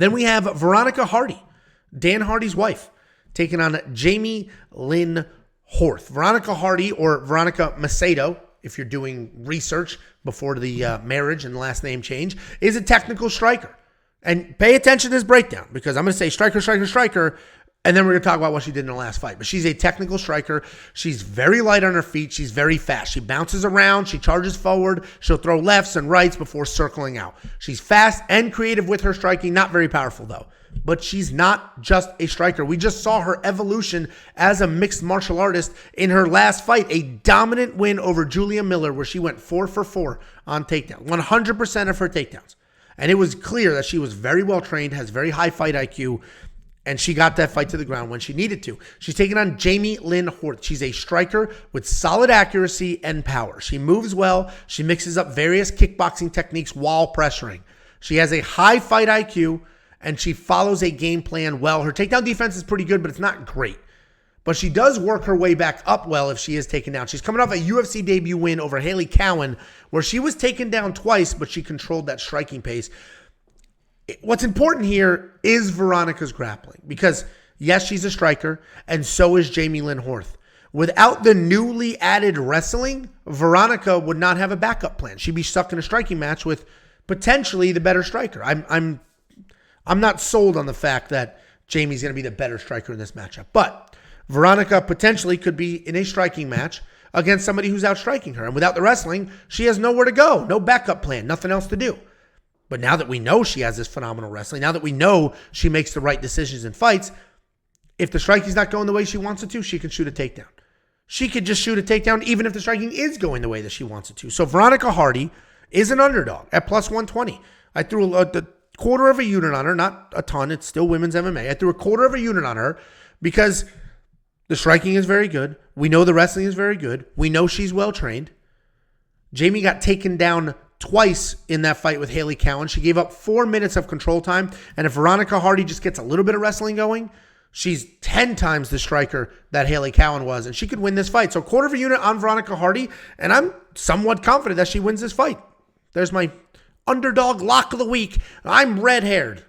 Then we have Veronica Hardy, Dan Hardy's wife, taking on Jamey-Lyn Horth. Veronica Hardy, or Veronica Macedo, if you're doing research before the marriage and last name change, is a technical striker. And pay attention to this breakdown, because I'm going to say striker, and then we're going to talk about what she did in the last fight. But she's a technical striker. She's very light on her feet. She's very fast. She bounces around. She charges forward. She'll throw lefts and rights before circling out. She's fast and creative with her striking. Not very powerful, though. But she's not just a striker. We just saw her evolution as a mixed martial artist in her last fight, a dominant win over Julia Miller, where she went 4 for 4 on takedown, 100% of her takedowns. And it was clear that she was very well trained, has very high fight IQ, and she got that fight to the ground when she needed to. She's taking on Jamey-Lyn Horth. She's a striker with solid accuracy and power. She moves well. She mixes up various kickboxing techniques while pressuring. She has a high fight IQ, and she follows a game plan well. Her takedown defense is pretty good, but it's not great. But she does work her way back up well if she is taken down. She's coming off a UFC debut win over Haley Cowan, where she was taken down twice, but she controlled that striking pace. What's important here is Veronica's grappling, because yes, she's a striker, and so is Jamey-Lyn Horth. Without the newly added wrestling, Veronica would not have a backup plan. She'd be stuck in a striking match with potentially the better striker. I'm not sold on the fact that Jamie's going to be the better striker in this matchup, but Veronica potentially could be in a striking match against somebody who's outstriking her. And without the wrestling, she has nowhere to go, no backup plan, nothing else to do. But now that we know she has this phenomenal wrestling, now that we know she makes the right decisions in fights, if the striking's not going the way she wants it to, she can shoot a takedown. She could just shoot a takedown even if the striking is going the way that she wants it to. So Veronica Hardy is an underdog at plus 120. I threw the quarter of a unit on her, not a ton. It's still women's MMA. I threw a quarter of a unit on her because the striking is very good. We know the wrestling is very good. We know she's well trained. Jamie got taken down twice in that fight with Haley Cowan. She gave up 4 minutes of control time. And if Veronica Hardy just gets a little bit of wrestling going, she's 10 times the striker that Haley Cowan was, and she could win this fight. So quarter of a unit on Veronica Hardy, and I'm somewhat confident that she wins this fight. There's my underdog lock of the week. I'm red-haired.